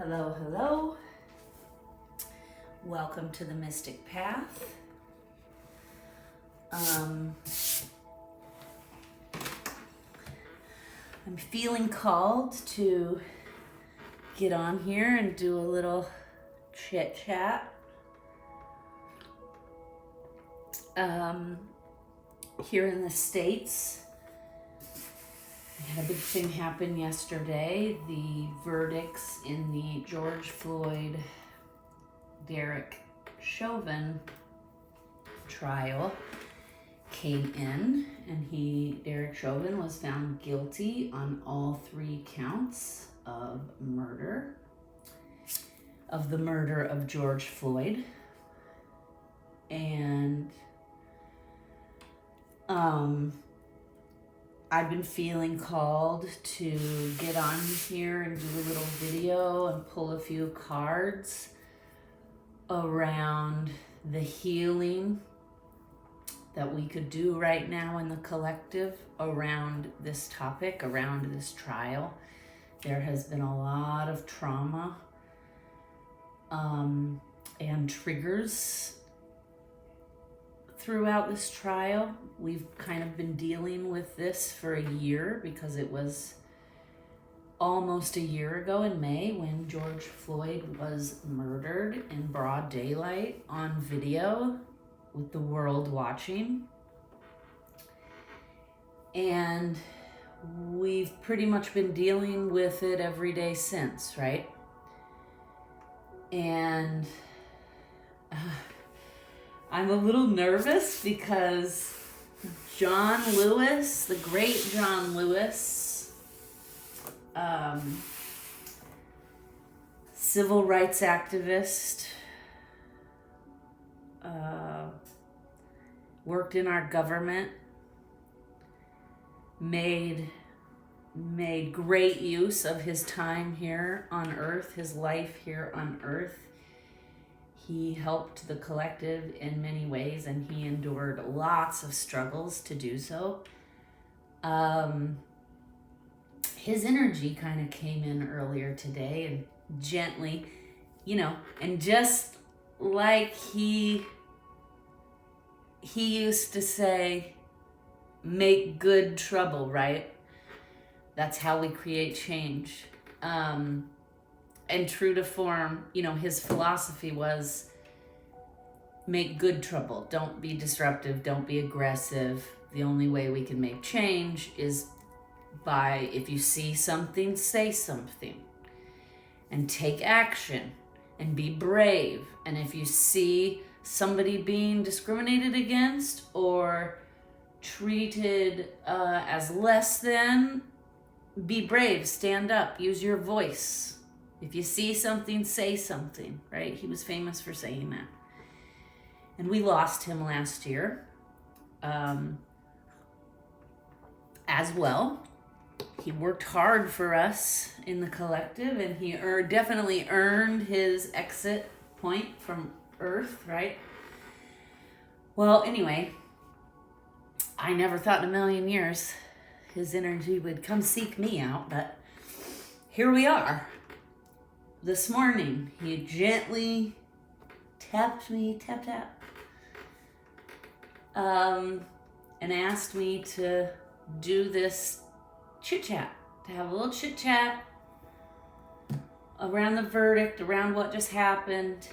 Hello, hello. Welcome to the Mystic Path. I'm feeling called to get on here and do a little chit chat. Here in the States, we had a big thing happen yesterday. The verdicts in the George Floyd, Derek Chauvin trial came in, and Derek Chauvin was found guilty on all 3 counts of murder, of the murder of George Floyd. And I've been feeling called to get on here and do a little video and pull a few cards around the healing that we could do right now in the collective around this topic, around this trial. There has been a lot of trauma and triggers throughout this trial. We've kind of been dealing with this for a year because it was almost a year ago in May when George Floyd was murdered in broad daylight on video with the world watching. And we've pretty much been dealing with it every day since, right? And I'm a little nervous because John Lewis, the great John Lewis, civil rights activist, worked in our government, made great use of his time here on earth, his life here on earth. He helped the collective in many ways, and he endured lots of struggles to do so. His energy kind of came in earlier today and gently, and just like he used to say, make good trouble, right? That's how we create change. And true to form, his philosophy was make good trouble. Don't be disruptive. Don't be aggressive. The only way we can make change is by, if you see something, say something and take action and be brave. And if you see somebody being discriminated against or treated as less than, be brave, stand up, use your voice. If you see something, say something, right? He was famous for saying that. And we lost him last year as well. He worked hard for us in the collective, and he definitely earned his exit point from Earth, right? Well, anyway, I never thought in a million years his energy would come seek me out, but here we are. This morning, he gently tapped me, tap, and asked me to do this chit-chat, to have a little chit-chat around the verdict, around what just happened,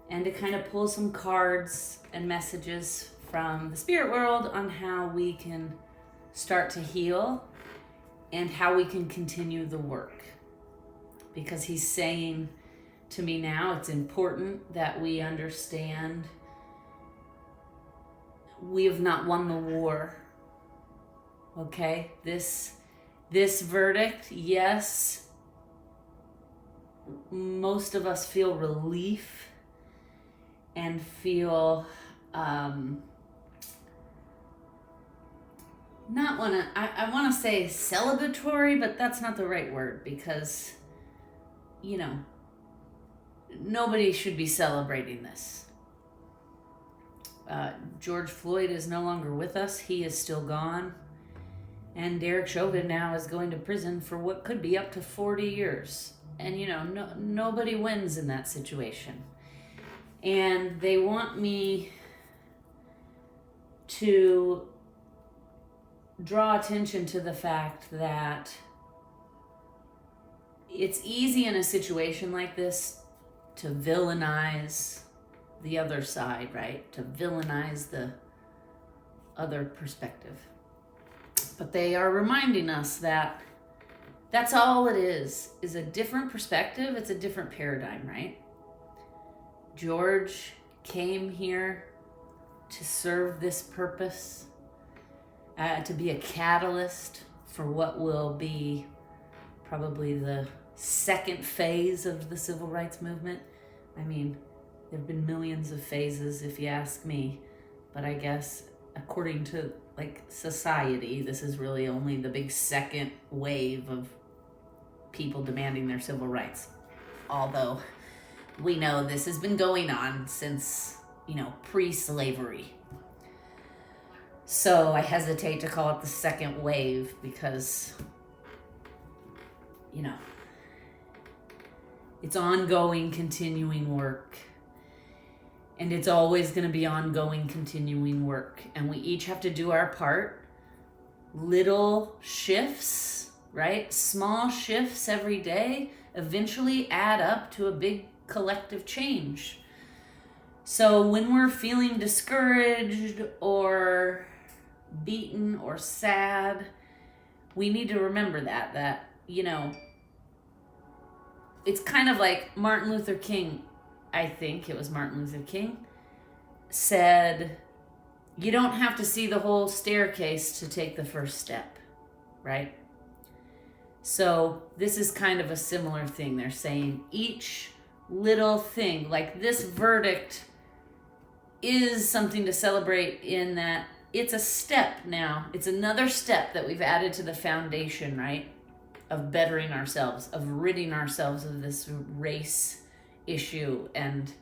and to kind of pull some cards and messages from the spirit world on how we can start to heal and how we can continue the work. Because he's saying to me now, it's important that we understand we have not won the war. Okay? This verdict, yes, most of us feel relief and feel I want to say celebratory, but that's not the right word because nobody should be celebrating this. George Floyd is no longer with us. He is still gone. And Derek Chauvin now is going to prison for what could be up to 40 years. And, nobody wins in that situation. And they want me to draw attention to the fact that it's easy in a situation like this to villainize the other side, right? To villainize the other perspective. But they are reminding us that that's all it is a different perspective. It's a different paradigm, right? George came here to serve this purpose, to be a catalyst for what will be probably the second phase of the civil rights movement. I mean, there have been millions of phases, if you ask me, but I guess according to society, this is really only the big second wave of people demanding their civil rights. Although we know this has been going on since, pre-slavery. So I hesitate to call it the second wave because, it's ongoing, continuing work. And it's always going to be ongoing, continuing work. And we each have to do our part. Little shifts, right? Small shifts every day eventually add up to a big collective change. So when we're feeling discouraged or beaten or sad, we need to remember that, it's kind of like Martin Luther King, I think it was Martin Luther King, said, you don't have to see the whole staircase to take the first step, right? So this is kind of a similar thing. They're saying each little thing, like this verdict, is something to celebrate in that it's a step now. It's another step that we've added to the foundation, right? Of bettering ourselves, of ridding ourselves of this race issue and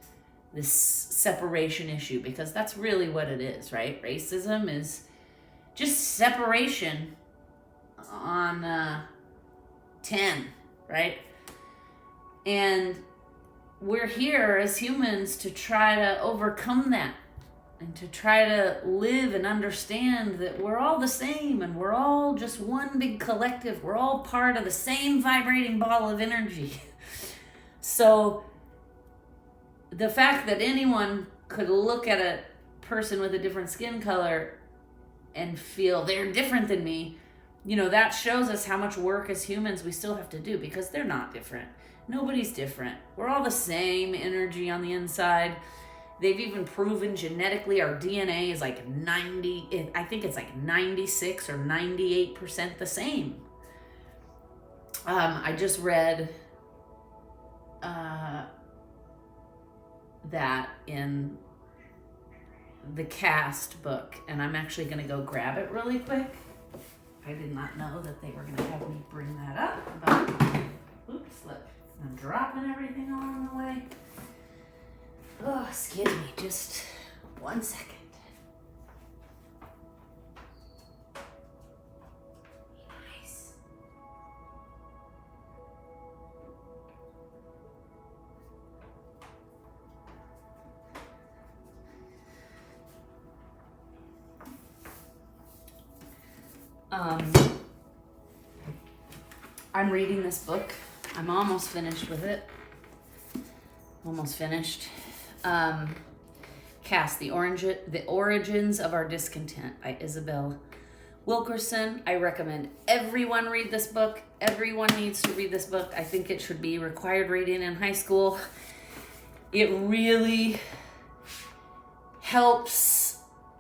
this separation issue, because that's really what it is, right? Racism is just separation on 10, right? And we're here as humans to try to overcome that and to try to live and understand that we're all the same and we're all just one big collective. We're all part of the same vibrating ball of energy. So the fact that anyone could look at a person with a different skin color and feel they're different than me, that shows us how much work as humans we still have to do, because they're not different. Nobody's different. We're all the same energy on the inside. They've even proven genetically our DNA is like 96 or 98% the same. I just read that in the Cast book, and I'm actually going to go grab it really quick. I did not know that they were going to have me bring that up, but oops, look, I'm dropping everything along the way. Oh, excuse me, just 1 second. Nice. I'm reading this book. I'm almost finished with it. Almost finished. Cast, The Origins of Our Discontent by Isabel Wilkerson. I recommend everyone read this book. Everyone needs to read this book. I think it should be required reading in high school. It really helps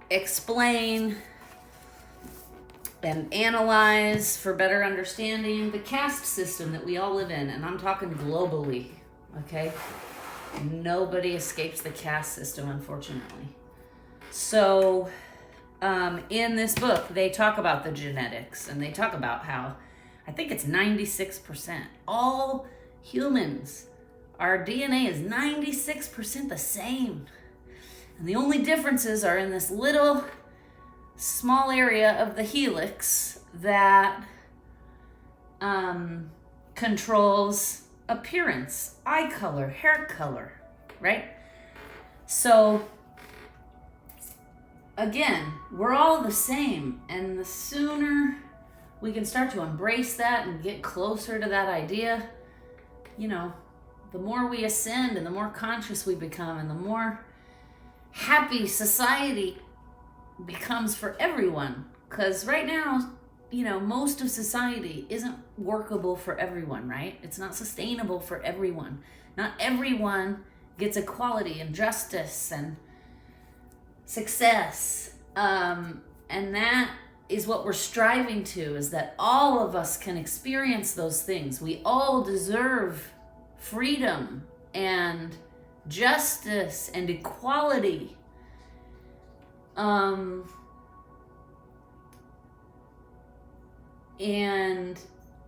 explain and analyze for better understanding the caste system that we all live in. And I'm talking globally, okay? Nobody escapes the caste system, unfortunately. So, in this book, they talk about the genetics, and they talk about how, I think it's 96%. All humans, our DNA is 96% the same. And the only differences are in this little small area of the helix that controls appearance, eye color, hair color, right? So again, we're all the same, and the sooner we can start to embrace that and get closer to that idea, the more we ascend and the more conscious we become and the more happy society becomes for everyone. Because right now, most of society isn't workable for everyone, right? It's not sustainable for everyone. Not everyone gets equality and justice and success. And that is what we're striving to, is that all of us can experience those things. We all deserve freedom and justice and equality. And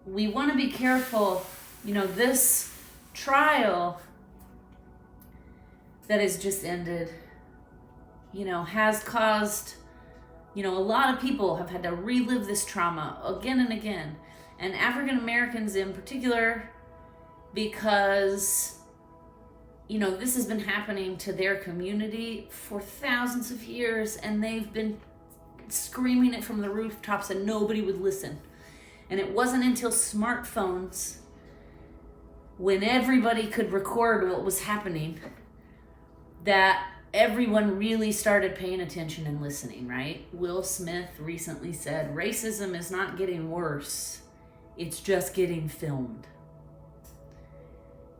we want to be careful, this trial that has just ended, has caused, a lot of people have had to relive this trauma again and again. And African Americans in particular, because, this has been happening to their community for thousands of years, and they've been screaming it from the rooftops and nobody would listen. And it wasn't until smartphones, when everybody could record what was happening, that everyone really started paying attention and listening, right? Will Smith recently said, racism is not getting worse, it's just getting filmed.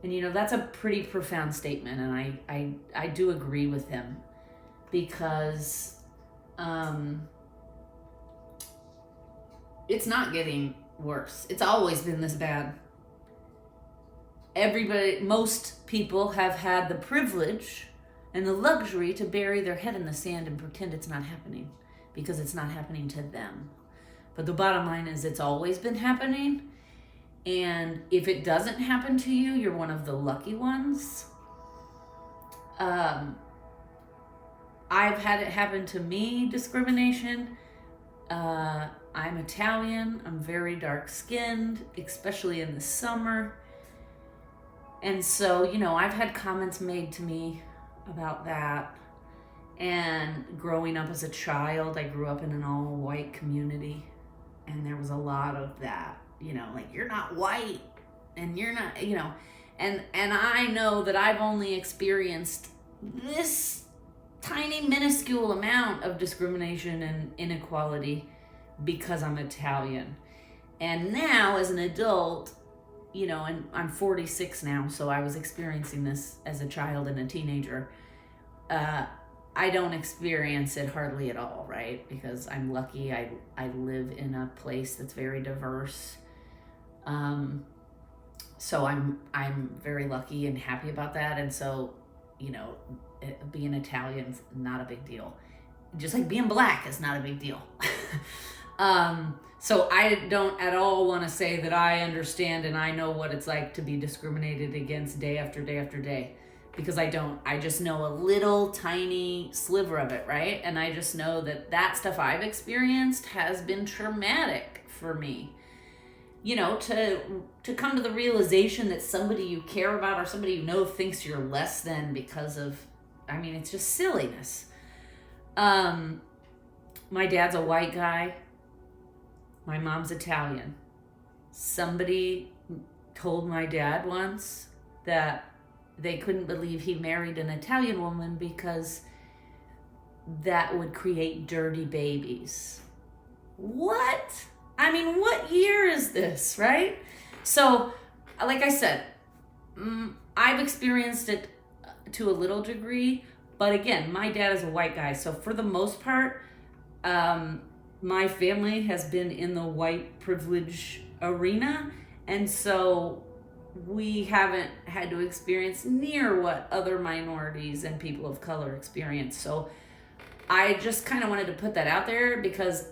And that's a pretty profound statement, and I do agree with him, because it's not getting worse. It's always been this bad. Most people have had the privilege and the luxury to bury their head in the sand and pretend it's not happening, because it's not happening to them. But the bottom line is, it's always been happening. And if it doesn't happen to you, you're one of the lucky ones. I've had it happen to me, discrimination. I'm Italian. I'm very dark-skinned, especially in the summer. And so, I've had comments made to me about that. And growing up as a child, I grew up in an all-white community, and there was a lot of that. Like, you're not white, and you're not, and I know that I've only experienced this tiny, minuscule amount of discrimination and inequality because I'm Italian. And now, as an adult, and I'm 46 now, so I was experiencing this as a child and a teenager. I don't experience it hardly at all, right? Because I'm lucky. I live in a place that's very diverse. So I'm very lucky and happy about that. And so, being Italian's not a big deal. Just like being black is not a big deal. So I don't at all want to say that I understand and I know what it's like to be discriminated against day after day after day, because I don't. I just know a little tiny sliver of it, right? And I just know that stuff I've experienced has been traumatic for me. To come to the realization that somebody you care about or somebody you know thinks you're less than because of, it's just silliness. My dad's a white guy. My mom's Italian. Somebody told my dad once that they couldn't believe he married an Italian woman because that would create dirty babies. What? What year is this, right? So, like I said, I've experienced it to a little degree, but again, my dad is a white guy, so for the most part, my family has been in the white privilege arena, and so we haven't had to experience near what other minorities and people of color experience. So I just kind of wanted to put that out there, because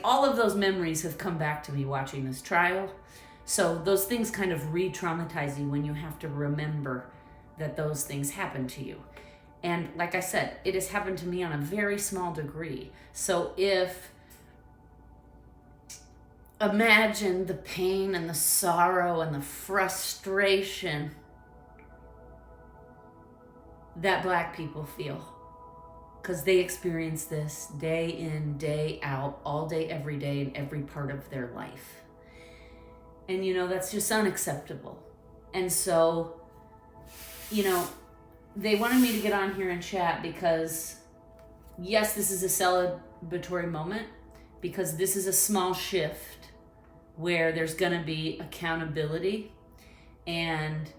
all of those memories have come back to me watching this trial. So those things kind of re-traumatize you when you have to remember that those things happened to you. And like I said, it has happened to me on a very small degree. So if imagine the pain and the sorrow and the frustration that Black people feel, because they experience this day in, day out, all day, every day, in every part of their life. And, you know, that's just unacceptable. And so, you know, they wanted me to get on here and chat because, yes, this is a celebratory moment, because this is a small shift where there's going to be accountability, and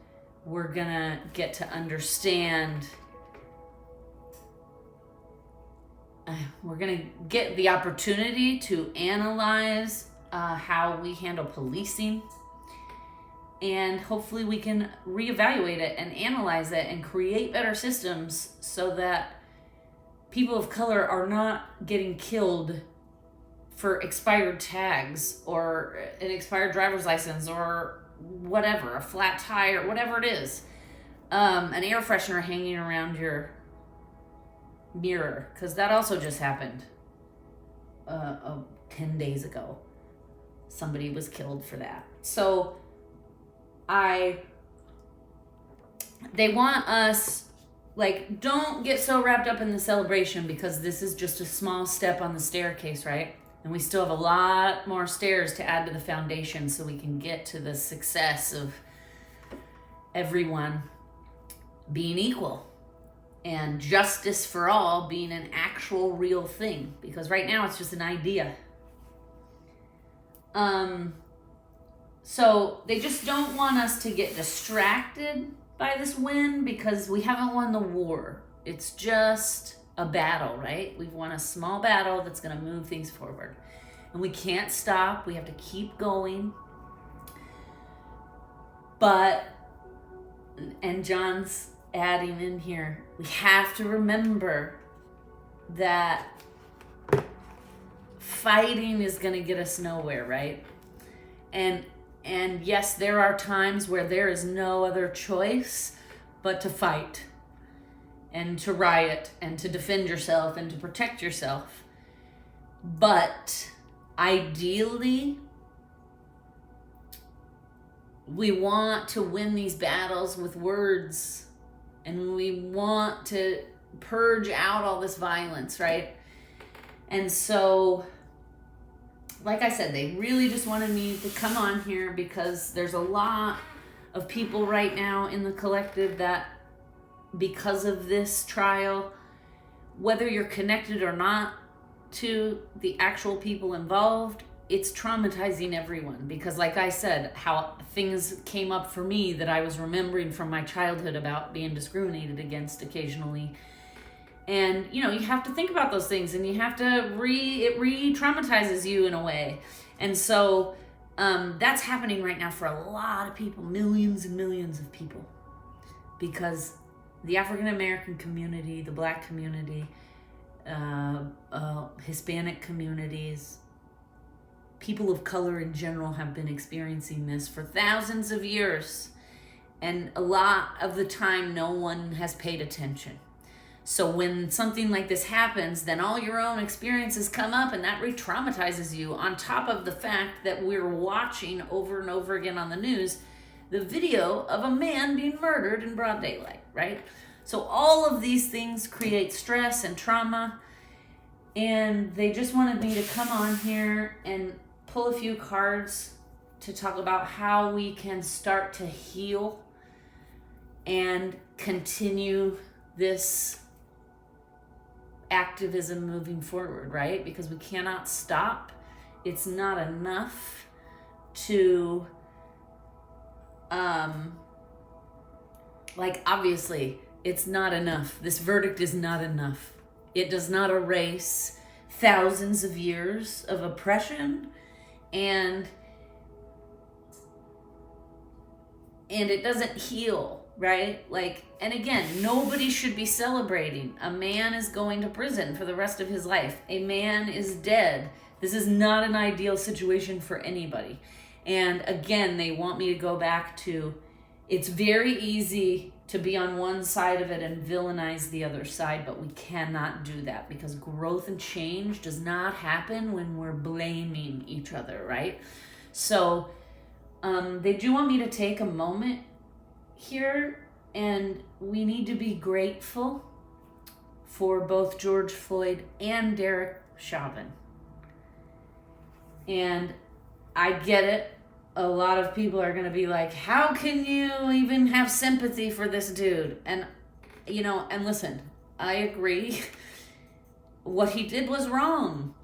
we're going to get to understand, we're going to get the opportunity to analyze how we handle policing, and hopefully we can reevaluate it and analyze it and create better systems so that people of color are not getting killed for expired tags or an expired driver's license or whatever, a flat tire, whatever it is, an air freshener hanging around your mirror, because that also just happened 10 days ago. Somebody was killed for that. So they want us, like, don't get so wrapped up in the celebration, because this is just a small step on the staircase, right? And we still have a lot more stairs to add to the foundation so we can get to the success of everyone being equal and justice for all being an actual real thing, because right now it's just an idea. So they just don't want us to get distracted by this win, because we haven't won the war. It's just a battle, right? We've won a small battle that's going to move things forward. And we can't stop. We have to keep going. But, and John's adding in here, we have to remember that fighting is going to get us nowhere, right? And yes, there are times where there is no other choice but to fight and to riot and to defend yourself and to protect yourself. But ideally, we want to win these battles with words, and we want to purge out all this violence, right? And so, like I said, they really just wanted me to come on here because there's a lot of people right now in the collective that, because of this trial, whether you're connected or not to the actual people involved, it's traumatizing everyone. Because like I said, how things came up for me that I was remembering from my childhood about being discriminated against occasionally. And, you know, you have to think about those things, and you have to it re-traumatizes you in a way. And so that's happening right now for a lot of people, millions and millions of people, because the African American community, the Black community, Hispanic communities, people of color in general have been experiencing this for thousands of years. And a lot of the time, no one has paid attention. So when something like this happens, then all your own experiences come up, and that re-traumatizes you, on top of the fact that we're watching over and over again on the news the video of a man being murdered in broad daylight, right? So all of these things create stress and trauma, and they just wanted me to come on here and pull a few cards to talk about how we can start to heal and continue this activism moving forward, right? Because we cannot stop. It's not enough to obviously it's not enough. This verdict is not enough. It does not erase thousands of years of oppression, and it doesn't heal, right? And again, nobody should be celebrating. A man is going to prison for the rest of his life. A man is dead. This is not an ideal situation for anybody. And again, they want me to go back to, it's very easy to be on one side of it and villainize the other side, but we cannot do that because growth and change does not happen when we're blaming each other, right? So they do want me to take a moment here, and we need to be grateful for both George Floyd and Derek Chauvin. And I get it. A lot of people are going to be like, how can you even have sympathy for this dude? And, and listen, I agree. What he did was wrong.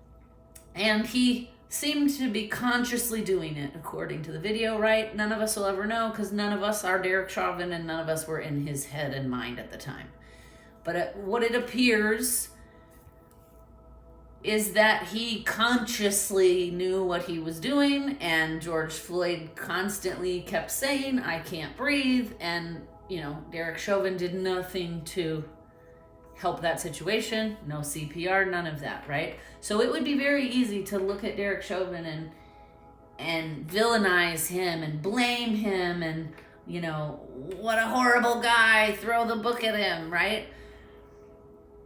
And he seemed to be consciously doing it, according to the video, right? None of us will ever know because none of us are Derek Chauvin and none of us were in his head and mind at the time. But what it appears is that he consciously knew what he was doing, and George Floyd constantly kept saying, I can't breathe, and, Derek Chauvin did nothing to help that situation. No CPR, none of that, right? So it would be very easy to look at Derek Chauvin and villainize him and blame him and, what a horrible guy, throw the book at him, right?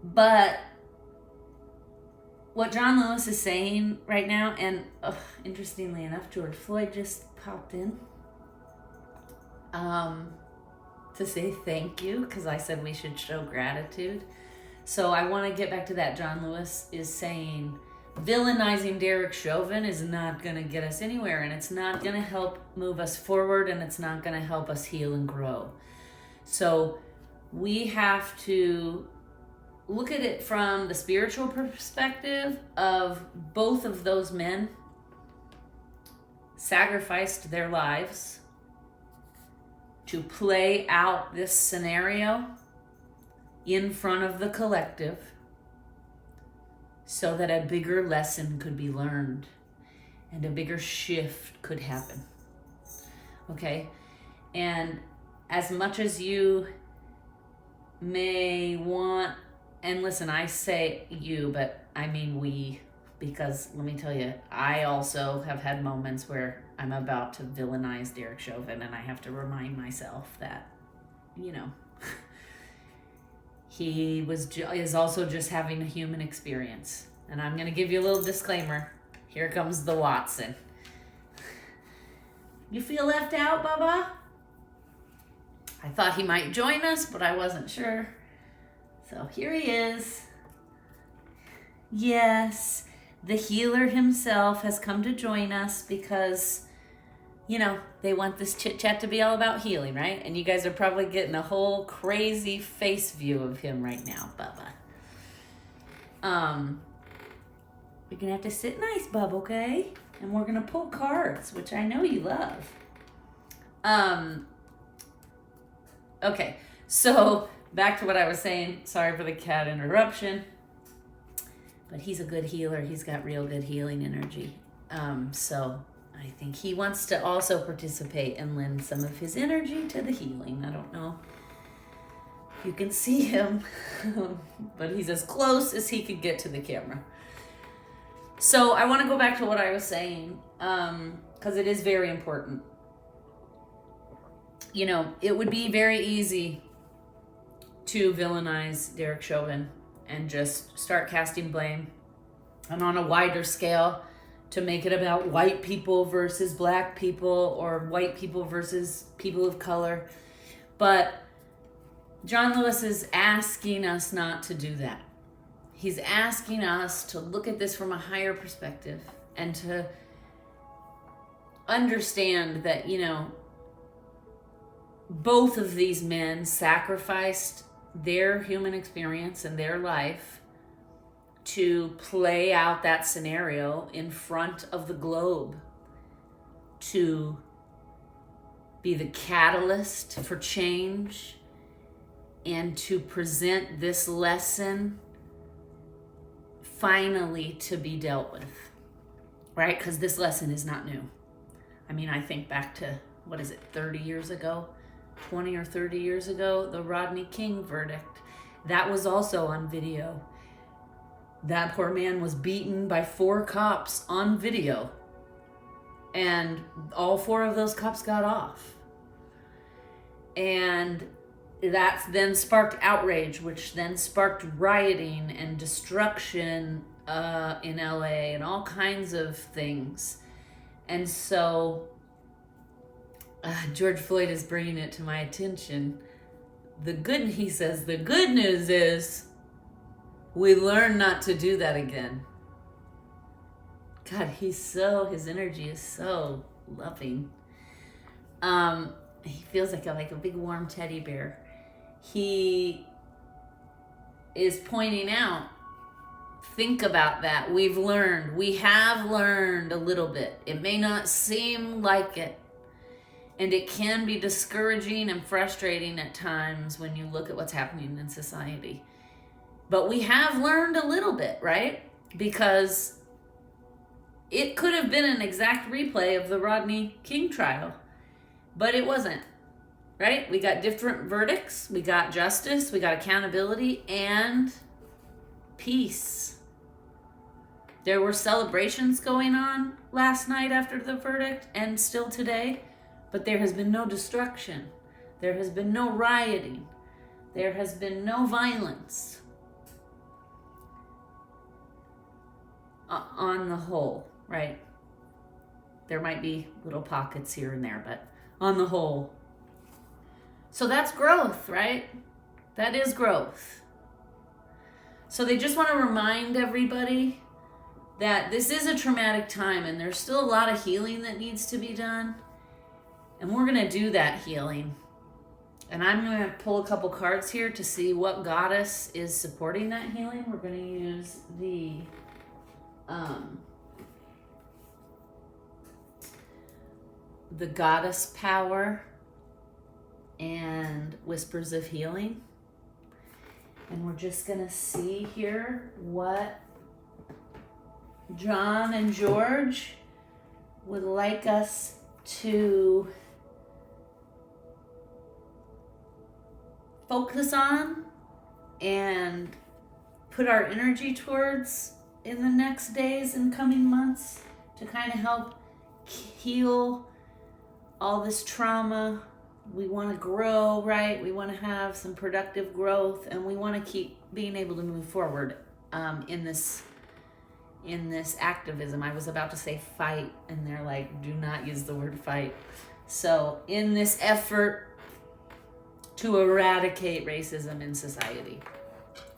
But what John Lewis is saying right now, and interestingly enough, George Floyd just popped in to say thank you because I said we should show gratitude. So I want to get back to that. John Lewis is saying villainizing Derek Chauvin is not going to get us anywhere, and it's not going to help move us forward, and it's not going to help us heal and grow. So we have to look at it from the spiritual perspective of both of those men sacrificed their lives to play out this scenario in front of the collective so that a bigger lesson could be learned and a bigger shift could happen. Okay? And as much as you may want, and listen, I say you, but I mean we, because let me tell you, I also have had moments where I'm about to villainize Derek Chauvin, and I have to remind myself that, he is also just having a human experience. And I'm going to give you a little disclaimer. Here comes the Watson. You feel left out, Bubba? I thought he might join us, but I wasn't sure. So here he is. Yes, the healer himself has come to join us because, they want this chit-chat to be all about healing, right? And you guys are probably getting a whole crazy face view of him right now, Bubba. We're going to have to sit nice, Bub, okay? And we're going to pull cards, which I know you love. Okay, so back to what I was saying. Sorry for the cat interruption. But he's a good healer. He's got real good healing energy. So I think he wants to also participate and lend some of his energy to the healing. I don't know if you can see him, but he's as close as he could get to the camera. So I want to go back to what I was saying, because it is very important. It would be very easy to villainize Derek Chauvin and just start casting blame, and on a wider scale to make it about white people versus black people or white people versus people of color. But John Lewis is asking us not to do that. He's asking us to look at this from a higher perspective and to understand that, both of these men sacrificed their human experience and their life to play out that scenario in front of the globe, to be the catalyst for change and to present this lesson finally to be dealt with, right? Because this lesson is not new. I mean, I think back to, 30 years ago, 20 or 30 years ago, the Rodney King verdict. That was also on video. That poor man was beaten by 4 cops on video. And all 4 of those cops got off. And That's then sparked outrage, which then sparked rioting and destruction in LA and all kinds of things. And so George Floyd is bringing it to my attention. He says, the good news is we learn not to do that again. God, his energy is so loving. He feels like a big warm teddy bear. He is pointing out, think about that. We have learned a little bit. It may not seem like it. And it can be discouraging and frustrating at times when you look at what's happening in society. But we have learned a little bit, right? Because it could have been an exact replay of the Rodney King trial, but it wasn't, right? We got different verdicts, we got justice, we got accountability, and peace. There were celebrations going on last night after the verdict and still today, but there has been no destruction. There has been no rioting. There has been no violence on the whole, right? There might be little pockets here and there, but on the whole. So that's growth, right? That is growth. So they just want to remind everybody that this is a traumatic time and there's still a lot of healing that needs to be done. And we're going to do that healing. And I'm going to pull a couple cards here to see what goddess is supporting that healing. We're going to use the goddess power and whispers of healing. And we're just going to see here what John and George would like us to focus on and put our energy towards in the next days and coming months to kind of help heal all this trauma. We want to grow, right? We want to have some productive growth, and we want to keep being able to move forward in this activism. I was about to say fight, and they're like, do not use the word fight. So in this effort to eradicate racism in society,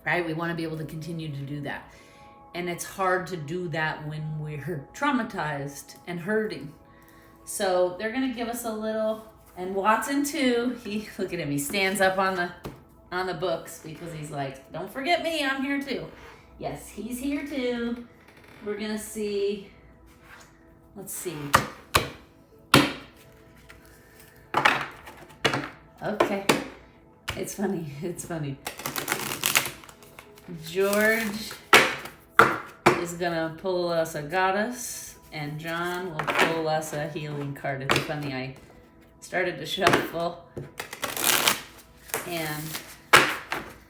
right? We want to be able to continue to do that. And it's hard to do that when we're traumatized and hurting. So they're going to give us a little, and Watson too, look at him, he stands up on the books because he's like, don't forget me, I'm here too. Yes, he's here too. We're going to see, let's see. Okay. It's funny. George is gonna pull us a goddess, and John will pull us a healing card. It's funny, I started to shuffle, and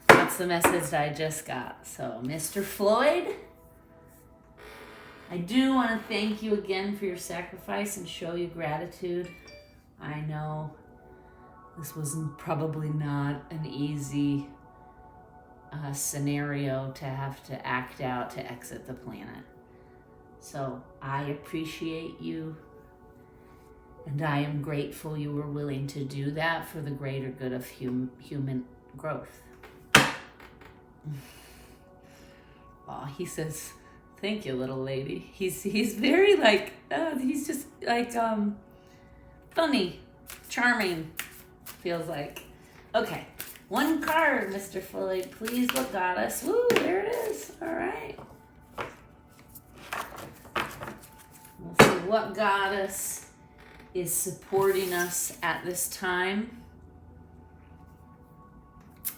that's the message I just got. So, Mr. Floyd, I do want to thank you again for your sacrifice and show you gratitude. I know this was probably not an easy scenario to have to act out to exit the planet. So I appreciate you, and I am grateful you were willing to do that for the greater good of human growth. Oh, he says, thank you, little lady. He's very like, he's just like funny, charming, feels like. Okay, one card, Mr. Floyd, please. What goddess? Woo, there it is. All right. Let's see what goddess is supporting us at this time.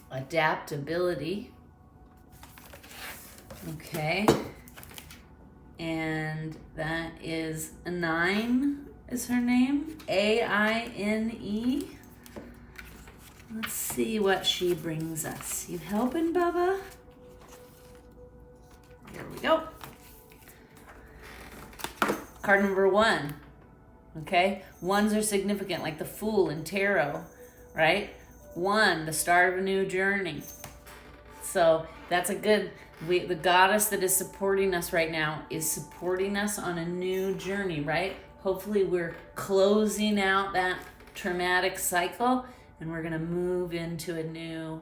Adaptability. Okay. And that is Nine is her name. A-I-N-E. Let's see what she brings us. You helping, Bubba? Here we go. Card number 1. Okay? Ones are significant, like the Fool in tarot, right? 1, the start of a new journey. So that's a good, the goddess that is supporting us right now is supporting us on a new journey, right? Hopefully we're closing out that traumatic cycle and we're going to move into a new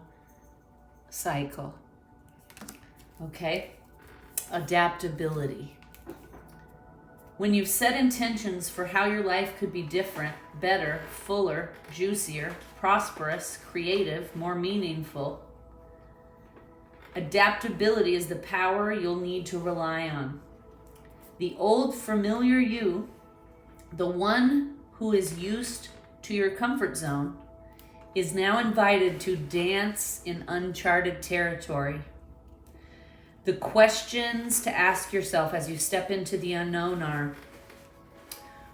cycle. Okay? Adaptability. When you've set intentions for how your life could be different, better, fuller, juicier, prosperous, creative, more meaningful, adaptability is the power you'll need to rely on. The old familiar you, the one who is used to your comfort zone, is now invited to dance in uncharted territory. The questions to ask yourself as you step into the unknown are,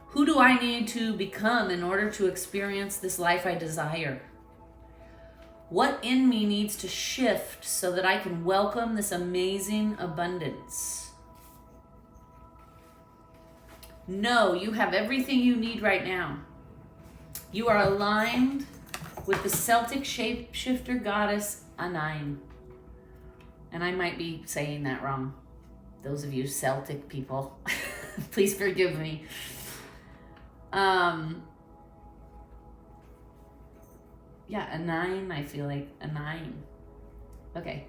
who do I need to become in order to experience this life I desire? What in me needs to shift so that I can welcome this amazing abundance? Know you have everything you need right now. You are aligned with the Celtic shapeshifter goddess Anine. And I might be saying that wrong. Those of you Celtic people, please forgive me. Yeah, Anine, I feel like Anine. Okay.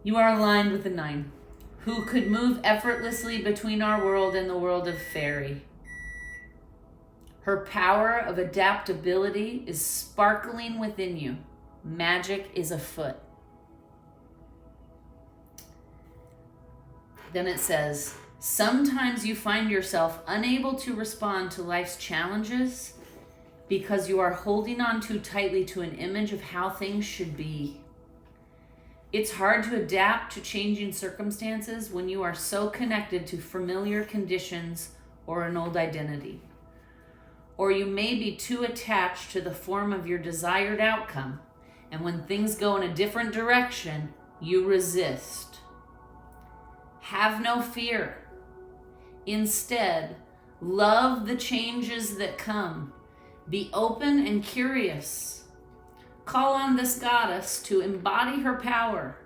You are aligned with the 9, who could move effortlessly between our world and the world of fairy. Her power of adaptability is sparkling within you. Magic is afoot. Then it says, sometimes you find yourself unable to respond to life's challenges because you are holding on too tightly to an image of how things should be. It's hard to adapt to changing circumstances when you are so connected to familiar conditions or an old identity. Or you may be too attached to the form of your desired outcome, and when things go in a different direction, you resist. Have no fear. Instead, love the changes that come. Be open and curious. Call on this goddess to embody her power.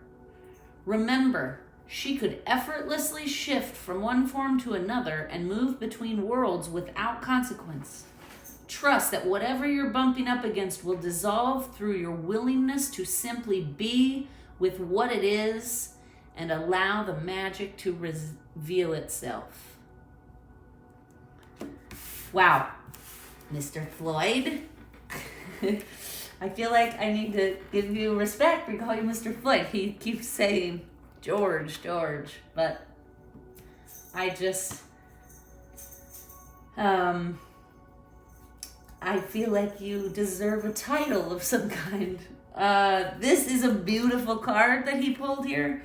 Remember, she could effortlessly shift from one form to another and move between worlds without consequence. Trust that whatever you're bumping up against will dissolve through your willingness to simply be with what it is and allow the magic to reveal itself. Wow, Mr. Floyd. I feel like I need to give you respect and call you Mr. Floyd. He keeps saying George, but I just, I feel like you deserve a title of some kind. This is a beautiful card that he pulled here.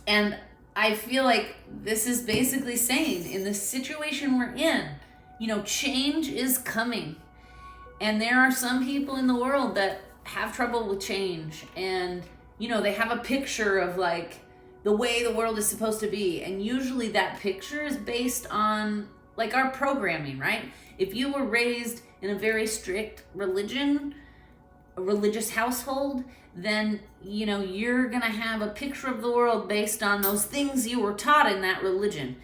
And I feel like this is basically saying in the situation we're in, change is coming. And there are some people in the world that have trouble with change. And, they have a picture of like the way the world is supposed to be. And usually that picture is based on like our programming, right? If you were raised in a very strict religion, a religious household, then you're gonna have a picture of the world based on those things you were taught in that religion.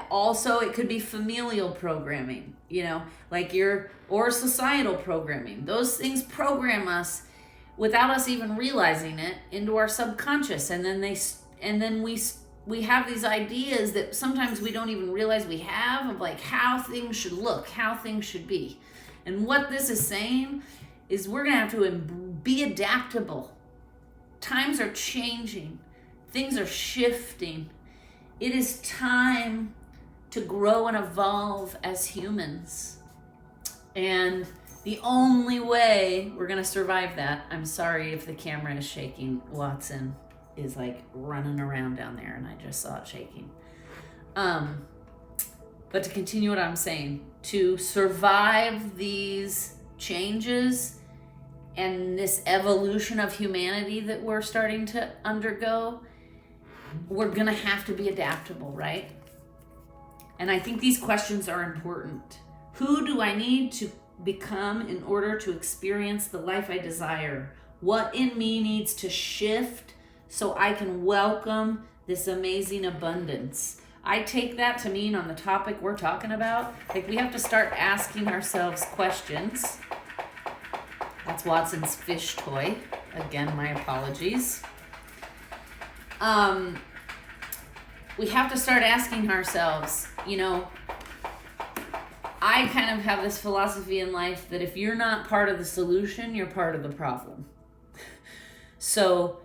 Also, it could be familial programming, or societal programming. Those things program us without us even realizing it into our subconscious, and then we have these ideas that sometimes we don't even realize we have of like how things should look, how things should be. And what this is saying is we're going to have to be adaptable. Times are changing. Things are shifting. It is time to grow and evolve as humans. And the only way we're going to survive that, I'm sorry if the camera is shaking. Watson is like running around down there and I just saw it shaking. But to continue what I'm saying, to survive these changes and this evolution of humanity that we're starting to undergo, we're going to have to be adaptable, right? And I think these questions are important. Who do I need to become in order to experience the life I desire? What in me needs to shift so I can welcome this amazing abundance? I take that to mean on the topic we're talking about, like we have to start asking ourselves questions. That's Watson's fish toy. Again, my apologies. We have to start asking ourselves, you know, I kind of have this philosophy in life that if you're not part of the solution, you're part of the problem. So,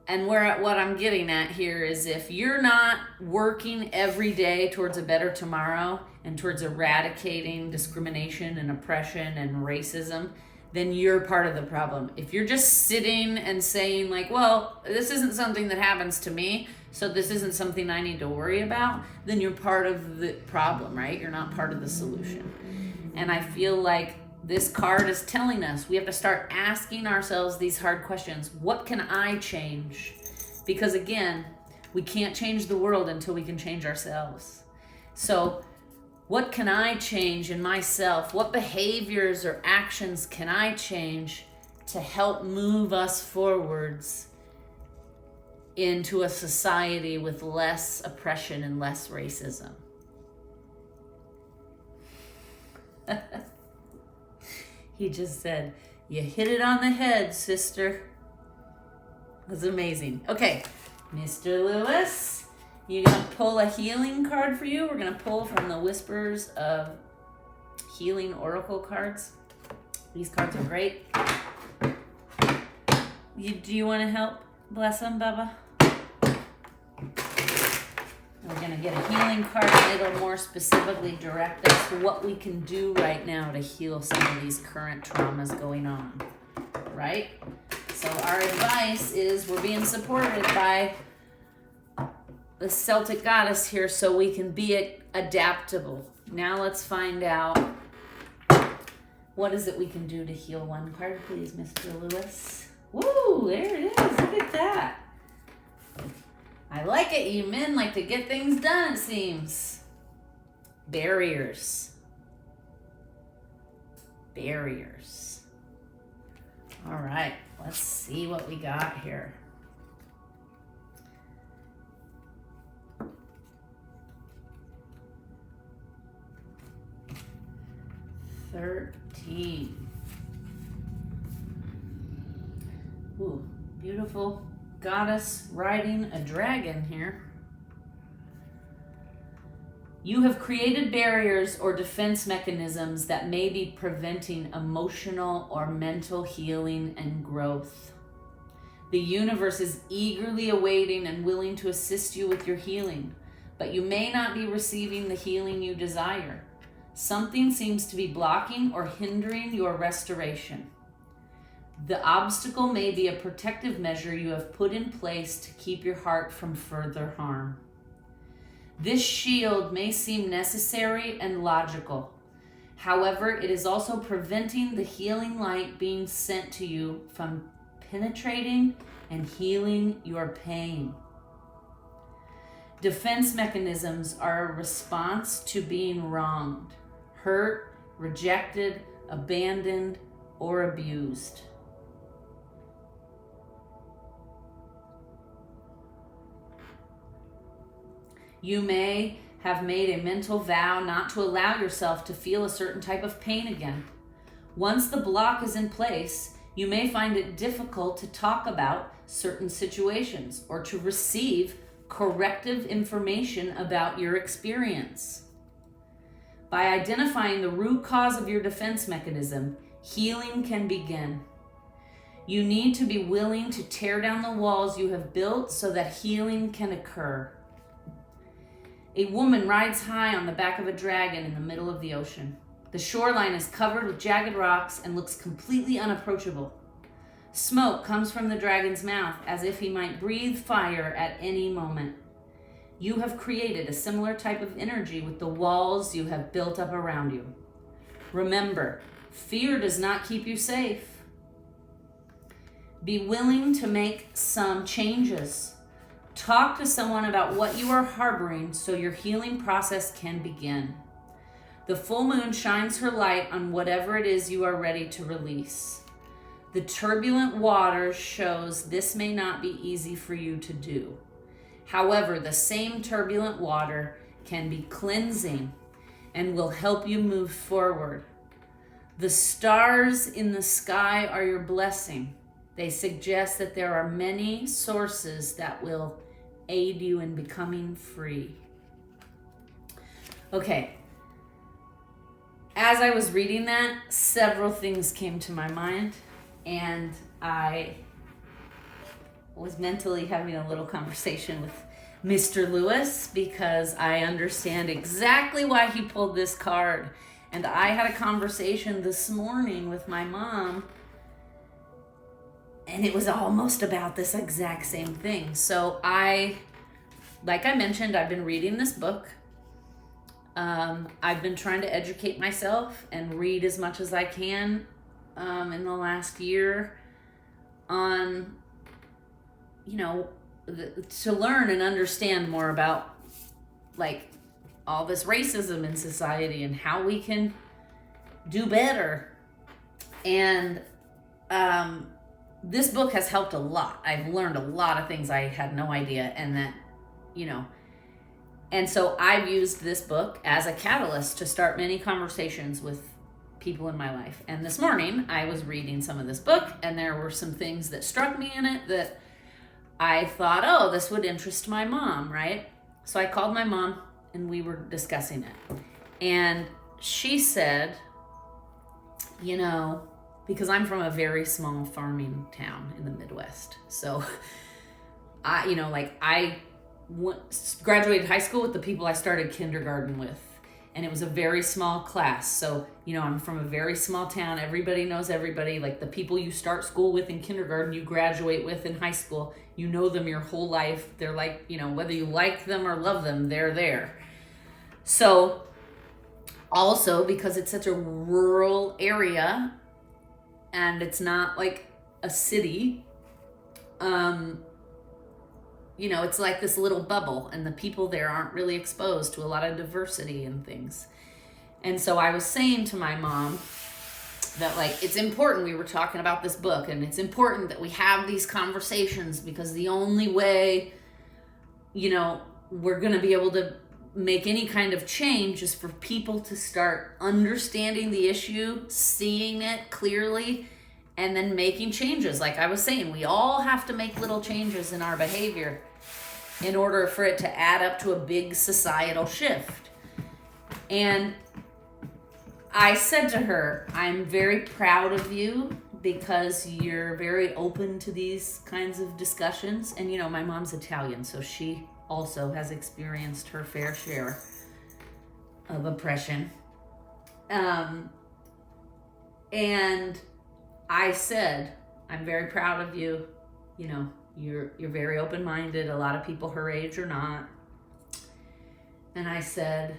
and what I'm getting at here is if you're not working every day towards a better tomorrow and towards eradicating discrimination and oppression and racism, then you're part of the problem. If you're just sitting and saying like, well, this isn't something that happens to me, so this isn't something I need to worry about, then you're part of the problem, right? You're not part of the solution. And I feel like this card is telling us we have to start asking ourselves these hard questions. What can I change? Because again, we can't change the world until we can change ourselves. So what can I change in myself? What behaviors or actions can I change to help move us forwards into a society with less oppression and less racism? He just said, you hit it on the head, sister. That's amazing. Okay, Mr. Lewis, you're going to pull a healing card for you. We're going to pull from the Whispers of Healing Oracle cards. These cards are great. Do you want to help bless them, Bubba? We're going to get a healing card and it'll more specifically direct us to what we can do right now to heal some of these current traumas going on, right? So our advice is we're being supported by the Celtic goddess here so we can be adaptable. Now let's find out what is it we can do to heal. One card, please, Mr. Lewis. Woo, there it is. Look at that. I like it. You men like to get things done, it seems. Barriers. Barriers. All right, let's see what we got here. $13. Ooh, beautiful goddess riding a dragon here. You have created barriers or defense mechanisms that may be preventing emotional or mental healing and growth. The universe is eagerly awaiting and willing to assist you with your healing, but you may not be receiving the healing you desire. Something seems to be blocking or hindering your restoration. The obstacle may be a protective measure you have put in place to keep your heart from further harm. This shield may seem necessary and logical. However, it is also preventing the healing light being sent to you from penetrating and healing your pain. Defense mechanisms are a response to being wronged, hurt, rejected, abandoned, or abused. You may have made a mental vow not to allow yourself to feel a certain type of pain again. Once the block is in place, you may find it difficult to talk about certain situations or to receive corrective information about your experience. By identifying the root cause of your defense mechanism, healing can begin. You need to be willing to tear down the walls you have built so that healing can occur. A woman rides high on the back of a dragon in the middle of the ocean. The shoreline is covered with jagged rocks and looks completely unapproachable. Smoke comes from the dragon's mouth as if he might breathe fire at any moment. You have created a similar type of energy with the walls you have built up around you. Remember, fear does not keep you safe. Be willing to make some changes. Talk to someone about what you are harboring so your healing process can begin. The full moon shines her light on whatever it is you are ready to release. The turbulent waters shows this may not be easy for you to do. However, the same turbulent water can be cleansing and will help you move forward. The stars in the sky are your blessing. They suggest that there are many sources that will aid you in becoming free. Okay. As I was reading that, several things came to my mind, and I was mentally having a little conversation with Mr. Lewis because I understand exactly why he pulled this card. And I had a conversation this morning with my mom, and it was almost about this exact same thing. So like I mentioned, I've been reading this book. I've been trying to educate myself and read as much as I can in the last year on, to learn and understand more about like all this racism in society and how we can do better. And this book has helped a lot. I've learned a lot of things I had no idea, and that, and so I've used this book as a catalyst to start many conversations with people in my life. And this morning I was reading some of this book, and there were some things that struck me in it that I thought, oh, this would interest my mom, right? So I called my mom and we were discussing it. And she said, because I'm from a very small farming town in the Midwest. So I graduated high school with the people I started kindergarten with. And it was a very small class. So, I'm from a very small town. Everybody knows everybody. Like the people you start school with in kindergarten, you graduate with in high school. You know them your whole life. They're like, whether you like them or love them, they're there. So also because it's such a rural area and it's not like a city, it's like this little bubble, and the people there aren't really exposed to a lot of diversity and things. And so I was saying to my mom that it's important, we were talking about this book, and it's important that we have these conversations, because the only way, we're going to be able to make any kind of change is for people to start understanding the issue, seeing it clearly, and then making changes. Like I was saying, we all have to make little changes in our behavior in order for it to add up to a big societal shift. And I said to her, I'm very proud of you because you're very open to these kinds of discussions. And my mom's Italian, so she also has experienced her fair share of oppression. And I said, I'm very proud of you. You're very open-minded. A lot of people her age are not. And I said,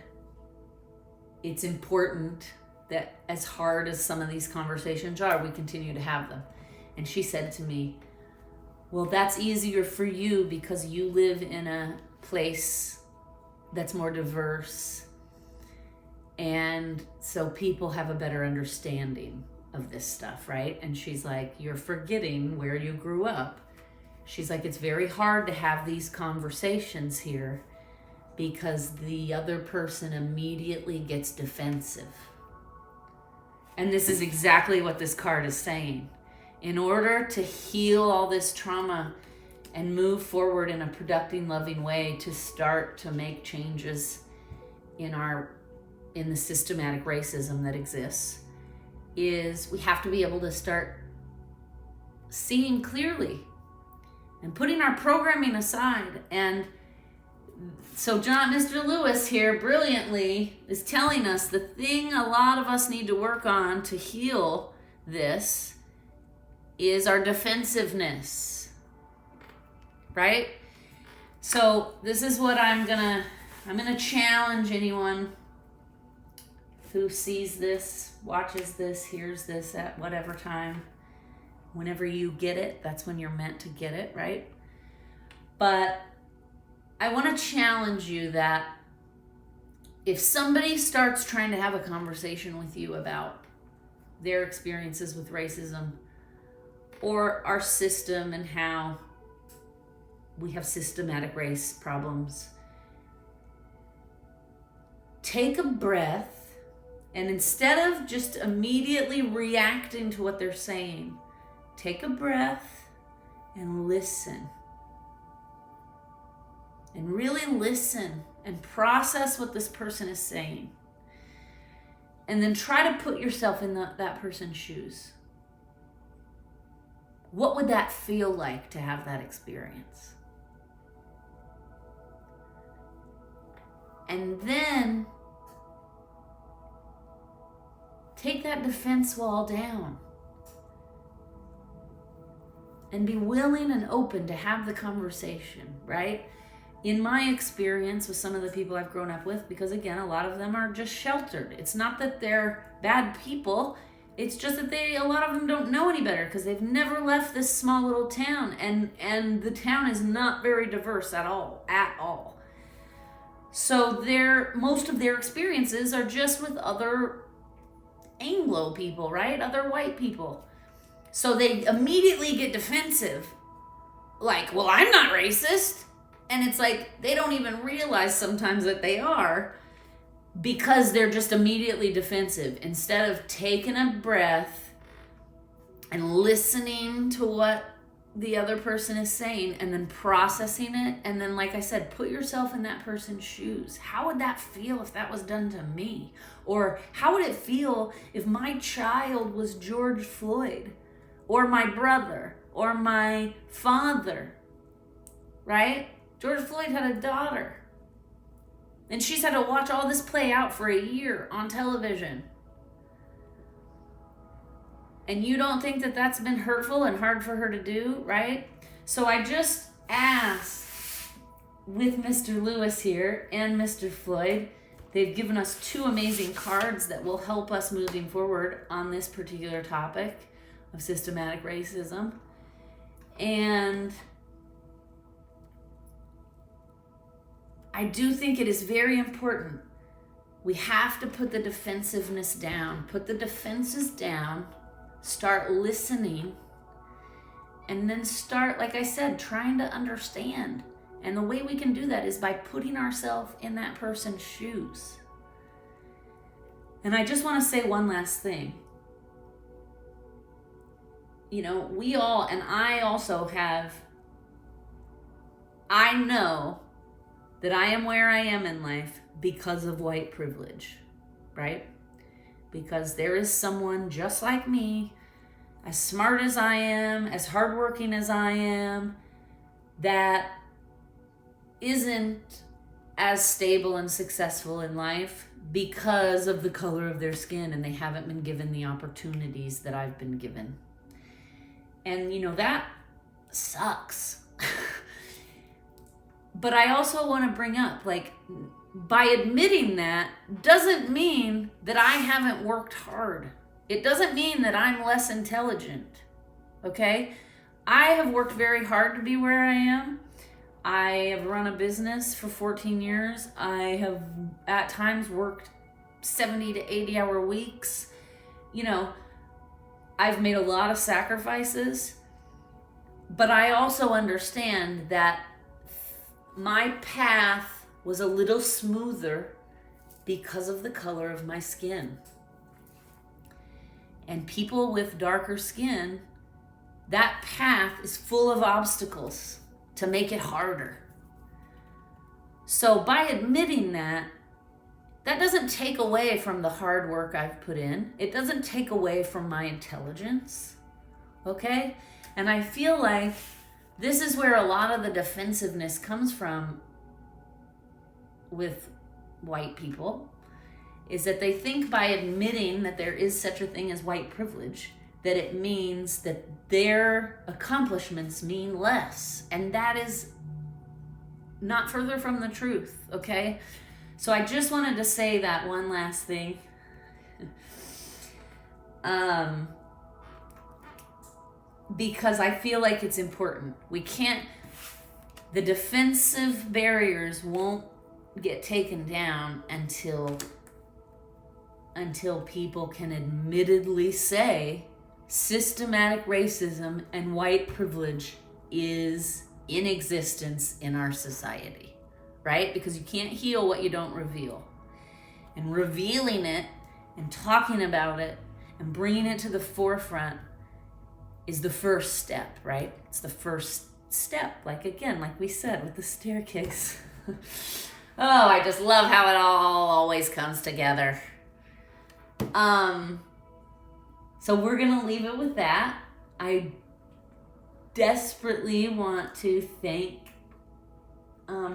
it's important that as hard as some of these conversations are, we continue to have them. And she said to me, well, that's easier for you because you live in a place that's more diverse. And so people have a better understanding of this stuff, right? And she's like, you're forgetting where you grew up. She's like, it's very hard to have these conversations here because the other person immediately gets defensive. And this is exactly what this card is saying. In order to heal all this trauma and move forward in a productive, loving way to start to make changes in the systematic racism that exists, is we have to be able to start seeing clearly and putting our programming aside. And so Mr. Lewis here brilliantly is telling us the thing a lot of us need to work on to heal this is our defensiveness, right? So this is what I'm gonna challenge anyone who sees this, watches this, hears this at whatever time. Whenever you get it, that's when you're meant to get it, right? But I want to challenge you that if somebody starts trying to have a conversation with you about their experiences with racism or our system and how we have systematic race problems, take a breath, and instead of just immediately reacting to what they're saying, take a breath and listen. And really listen and process what this person is saying. And then try to put yourself in that person's shoes. What would that feel like to have that experience? And then take that defense wall down and be willing and open to have the conversation, right? In my experience with some of the people I've grown up with, because again, a lot of them are just sheltered. It's not that they're bad people. It's just that a lot of them don't know any better because they've never left this small little town, and the town is not very diverse at all. So most of their experiences are just with other Anglo people, right? Other white people. So they immediately get defensive. Like, well, I'm not racist. And it's like they don't even realize sometimes that they are, because they're just immediately defensive instead of taking a breath and listening to what the other person is saying and then processing it. And then, like I said, put yourself in that person's shoes. How would that feel if that was done to me? Or how would it feel if my child was George Floyd, or my brother, or my father, right? George Floyd had a daughter, and she's had to watch all this play out for a year on television. And you don't think that that's been hurtful and hard for her to do, right? So I just asked with Mr. Lewis here and Mr. Floyd, they've given us 2 amazing cards that will help us moving forward on this particular topic of systematic racism. And I do think it is very important. We have to put the defensiveness down. Put the defenses down. Start listening. And then start, like I said, trying to understand. And the way we can do that is by putting ourselves in that person's shoes. And I just want to say one last thing. You know, we all, and I also have, I know that I am where I am in life because of white privilege, right? Because there is someone just like me, as smart as I am, as hardworking as I am, that isn't as stable and successful in life because of the color of their skin, and they haven't been given the opportunities that I've been given. And you know, that sucks. But I also want to bring up, like, by admitting that doesn't mean that I haven't worked hard. It doesn't mean that I'm less intelligent, okay? I have worked very hard to be where I am. I have run a business for 14 years. I have at times worked 70 to 80-hour weeks. You know, I've made a lot of sacrifices, but I also understand that my path was a little smoother because of the color of my skin. And people with darker skin, that path is full of obstacles to make it harder. So by admitting that, that doesn't take away from the hard work I've put in. It doesn't take away from my intelligence, okay? And I feel like this is where a lot of the defensiveness comes from with white people, is that they think by admitting that there is such a thing as white privilege, that it means that their accomplishments mean less. And that is not further from the truth, okay? So I just wanted to say that one last thing. Because I feel like it's important. We can't, the defensive barriers won't get taken down until people can admittedly say systematic racism and white privilege is in existence in our society, right? Because you can't heal what you don't reveal. And revealing it and talking about it and bringing it to the forefront is the first step, right? It's the first step, like we said with the staircase. Oh, I just love how it all always comes together. So we're gonna leave it with that. I desperately want to thank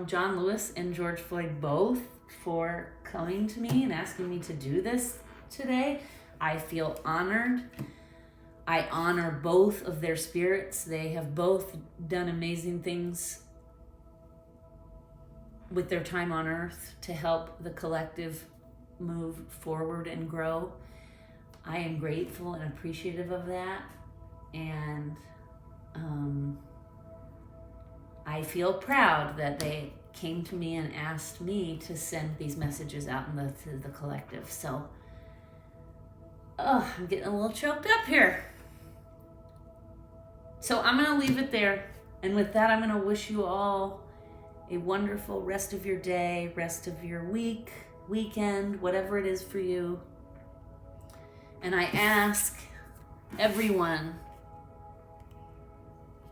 John Lewis and George Floyd both for coming to me and asking me to do this today. I feel honored. I honor both of their spirits. They have both done amazing things with their time on earth to help the collective move forward and grow. I am grateful and appreciative of that. And I feel proud that they came to me and asked me to send these messages out to the collective. So, I'm getting a little choked up here. So I'm going to leave it there. And with that, I'm going to wish you all a wonderful rest of your day, rest of your week, weekend, whatever it is for you. And I ask everyone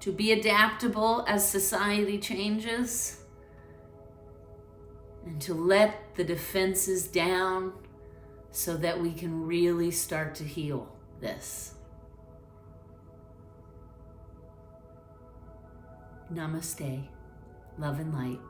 to be adaptable as society changes and to let the defenses down so that we can really start to heal this. Namaste. Love and light.